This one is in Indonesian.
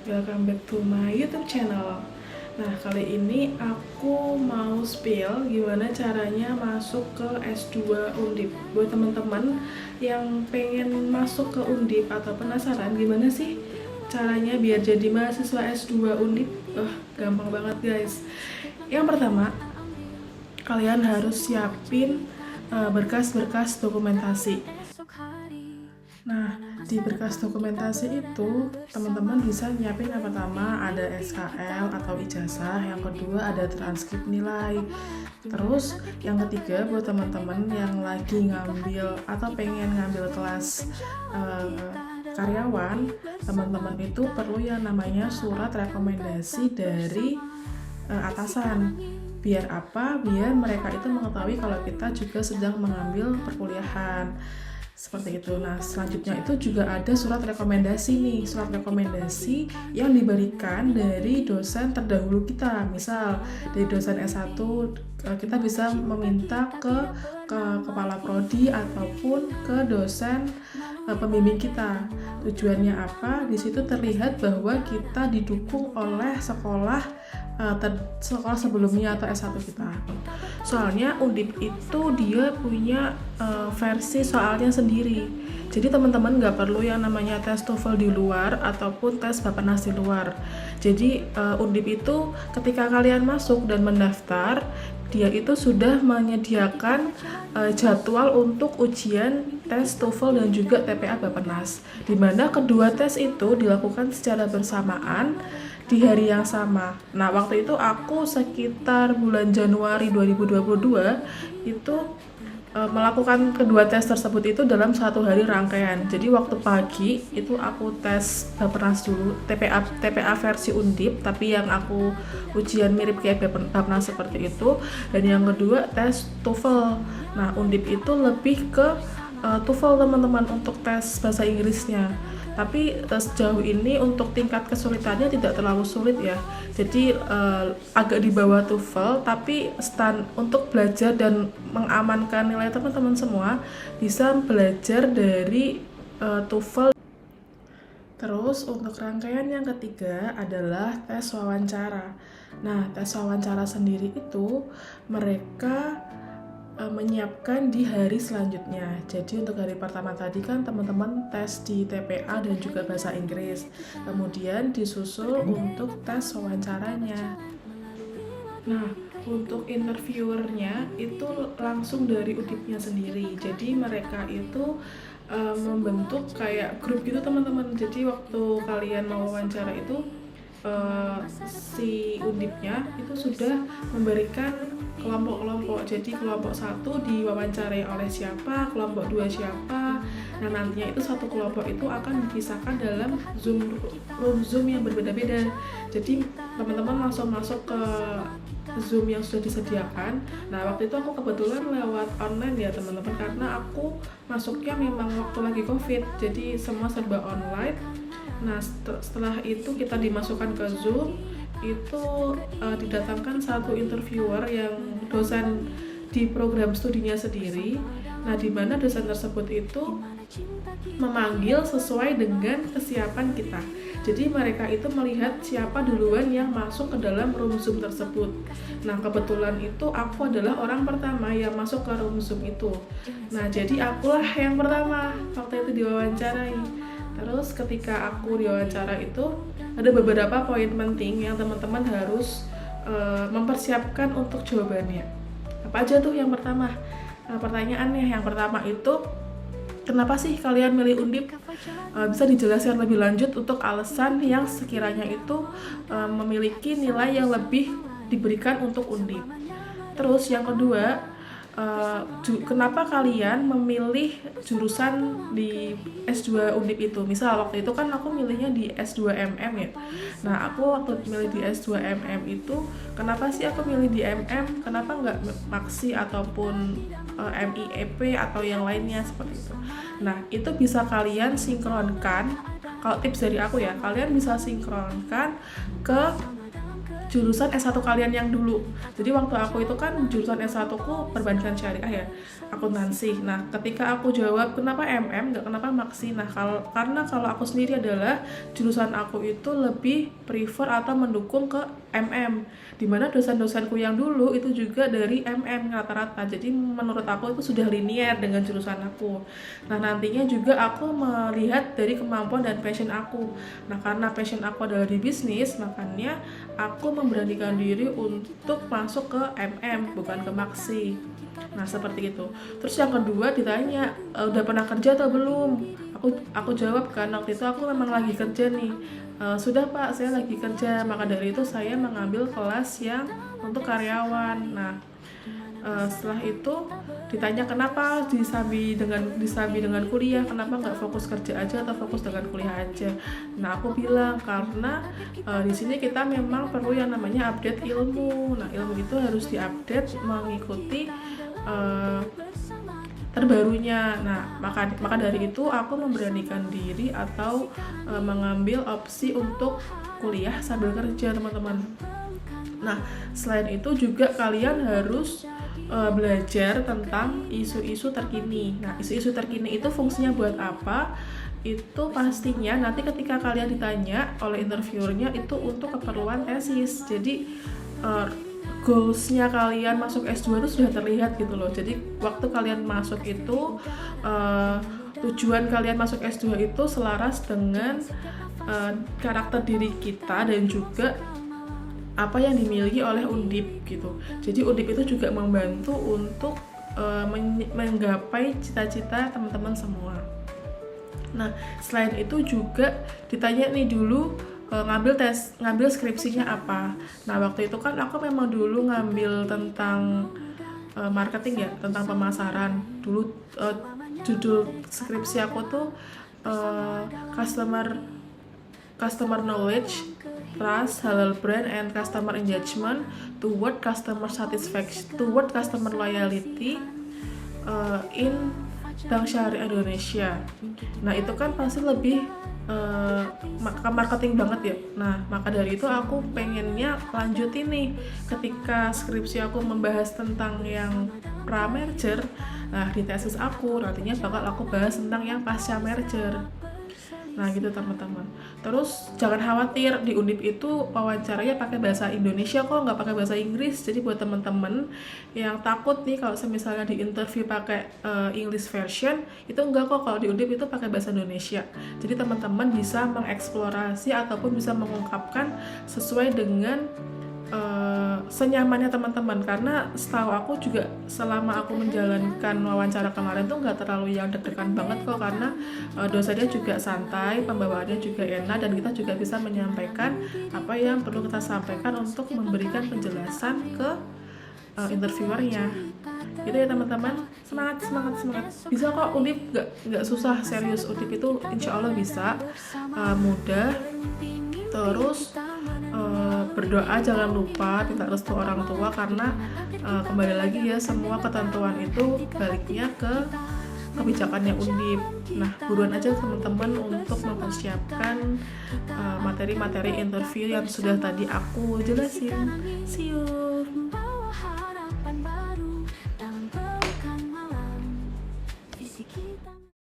welcome back to my YouTube channel. Nah, kali ini aku mau spill gimana caranya masuk ke S2 Undip. Buat teman-teman yang pengen masuk ke Undip atau penasaran gimana sih caranya biar jadi mahasiswa S2 Undip? Gampang banget guys. Yang pertama, kalian harus siapin berkas-berkas dokumentasi. Nah, di berkas dokumentasi itu teman-teman bisa nyiapin yang pertama ada SKL atau ijazah, yang kedua ada transkrip nilai. Terus yang ketiga buat teman-teman yang lagi ngambil atau pengen ngambil kelas karyawan, teman-teman itu perlu yang namanya surat rekomendasi dari atasan. Biar apa? Biar mereka itu mengetahui kalau kita juga sedang mengambil perkuliahan. Seperti itu. Nah, selanjutnya itu juga ada surat rekomendasi nih, surat rekomendasi yang diberikan dari dosen terdahulu kita. Misal dari dosen S1 kita bisa meminta ke kepala prodi ataupun ke dosen pembimbing kita. Tujuannya apa? Di situ terlihat bahwa kita didukung oleh sekolah sebelumnya atau S1 kita. Soalnya Undip itu dia punya versi soalnya sendiri. Jadi teman-teman nggak perlu yang namanya tes TOEFL di luar ataupun tes Bappenas di luar. Jadi Undip itu ketika kalian masuk dan mendaftar, dia itu sudah menyediakan jadwal untuk ujian tes TOEFL dan juga TPA Bappenas, di mana kedua tes itu dilakukan secara bersamaan di hari yang sama. Nah, waktu itu aku sekitar bulan Januari 2022 itu melakukan kedua tes tersebut itu dalam satu hari rangkaian. Jadi waktu pagi itu aku tes Bappenas dulu, TPA versi Undip, tapi yang aku ujian mirip kayak Bappenas seperti itu. Dan yang kedua tes TOEFL. Nah, Undip itu lebih ke TOEFL teman-teman untuk tes bahasa Inggrisnya. Tapi sejauh ini untuk tingkat kesulitannya tidak terlalu sulit ya. Jadi agak di bawah TOEFL, tapi untuk belajar dan mengamankan nilai teman-teman semua bisa belajar dari TOEFL. Terus untuk rangkaian yang ketiga adalah tes wawancara. Nah, tes wawancara sendiri itu mereka menyiapkan di hari selanjutnya. Jadi untuk hari pertama tadi kan teman-teman tes di TPA dan juga bahasa Inggris. Kemudian disusul untuk tes wawancaranya. Nah, untuk interviewernya itu langsung dari Undipnya sendiri. Jadi mereka itu membentuk kayak grup gitu teman-teman. Jadi waktu kalian mau wawancara itu si Undipnya itu sudah memberikan kelompok-kelompok. Jadi kelompok 1 diwawancarai oleh siapa, kelompok 2 siapa. Nah, nantinya itu satu kelompok itu akan dipisahkan dalam room Zoom yang berbeda-beda. Jadi teman-teman langsung masuk ke Zoom yang sudah disediakan. Nah, waktu itu aku kebetulan lewat online ya teman-teman, karena aku masuknya memang waktu lagi COVID, jadi semua serba online. Nah, setelah itu kita dimasukkan ke Zoom, itu didatangkan satu interviewer yang dosen di program studinya sendiri. Nah, di mana dosen tersebut itu memanggil sesuai dengan kesiapan kita. Jadi mereka itu melihat siapa duluan yang masuk ke dalam room Zoom tersebut. Nah, kebetulan itu aku adalah orang pertama yang masuk ke room Zoom itu. Nah, jadi akulah yang pertama waktu itu diwawancarai. Terus ketika aku diwawancara itu ada beberapa poin penting yang teman-teman harus mempersiapkan untuk jawabannya. Apa aja tuh yang pertama? Pertanyaannya yang pertama itu, kenapa sih kalian milih Undip? Bisa dijelaskan lebih lanjut untuk alasan yang sekiranya itu memiliki nilai yang lebih diberikan untuk Undip. Terus yang kedua, kenapa kalian memilih jurusan di S2 Undip itu? Misal waktu itu kan aku milihnya di S2 MM ya. Nah, aku waktu milih di S2 MM itu, kenapa sih aku milih di MM? Kenapa nggak Maksi ataupun MIEP atau yang lainnya seperti itu? Nah, itu bisa kalian sinkronkan. Kalau tips dari aku ya, kalian bisa sinkronkan ke jurusan S1 kalian yang dulu. Jadi waktu aku itu kan jurusan S1 ku perbankan syariah ya, akuntansi. Nah ketika aku jawab kenapa MM nggak kenapa Maksi, nah karena kalau aku sendiri adalah jurusan aku itu lebih prefer atau mendukung ke MM, dimana dosen-dosenku yang dulu itu juga dari MM rata-rata. Jadi menurut aku itu sudah linear dengan jurusan aku. Nah nantinya juga aku melihat dari kemampuan dan passion aku. Nah karena passion aku adalah di bisnis, makanya aku memberanikan diri untuk masuk ke MM bukan ke Maksi. Nah seperti itu. Terus yang kedua ditanya udah pernah kerja atau belum, aku jawab kan waktu itu aku memang lagi kerja nih. Sudah Pak, saya lagi kerja, maka dari itu saya mengambil kelas yang untuk karyawan. Nah setelah itu ditanya kenapa disabi dengan kuliah, kenapa nggak fokus kerja aja atau fokus dengan kuliah aja. Nah aku bilang karena di sini kita memang perlu yang namanya update ilmu. Nah ilmu itu harus diupdate mengikuti terbarunya. Nah maka dari itu aku memberanikan diri atau mengambil opsi untuk kuliah sambil kerja teman-teman. Nah selain itu juga kalian harus belajar tentang isu-isu terkini. Nah isu-isu terkini itu fungsinya buat apa? Itu pastinya nanti ketika kalian ditanya oleh interviewernya itu untuk keperluan tesis. Jadi goalsnya kalian masuk S2 itu sudah terlihat gitu loh. Jadi waktu kalian masuk itu tujuan kalian masuk S2 itu selaras dengan karakter diri kita dan juga apa yang dimiliki oleh Undip gitu. Jadi Undip itu juga membantu untuk menggapai cita-cita teman-teman semua. Nah selain itu juga ditanya nih dulu ngambil skripsinya apa. Nah waktu itu kan aku memang dulu ngambil tentang marketing ya, tentang pemasaran. Dulu judul skripsi aku tuh customer knowledge, trust, halal brand, and customer engagement toward customer satisfaction, toward customer loyalty in Bank Syariah Indonesia. Nah itu kan pasti lebih marketing banget ya. Nah maka dari itu aku pengennya lanjutin nih, ketika skripsi aku membahas tentang yang pra merger, nah di tesis aku nantinya bakal aku bahas tentang yang pasca merger. Nah gitu teman-teman. Terus jangan khawatir, di Undip itu wawancaranya pakai bahasa Indonesia kok, nggak pakai bahasa Inggris. Jadi buat teman-teman yang takut nih kalau misalnya di interview pakai English version, itu enggak kok, kalau di Undip itu pakai bahasa Indonesia. Jadi teman-teman bisa mengeksplorasi ataupun bisa mengungkapkan sesuai dengan senyamannya teman-teman. Karena setahu aku juga selama aku menjalankan wawancara kemarin tuh nggak terlalu yang deg-degan banget kok, karena dosennya juga santai, pembawaannya juga enak, dan kita juga bisa menyampaikan apa yang perlu kita sampaikan untuk memberikan penjelasan ke interviewernya. Gitu ya teman-teman, semangat. Bisa kok, Undip nggak susah, serius. Undip itu insya Allah bisa, mudah. Terus berdoa jangan lupa, minta restu orang tua, karena kembali lagi ya, semua ketentuan itu baliknya ke kebijakannya Undip. Nah buruan aja teman-teman untuk mempersiapkan materi-materi interview yang sudah tadi aku jelasin. See you.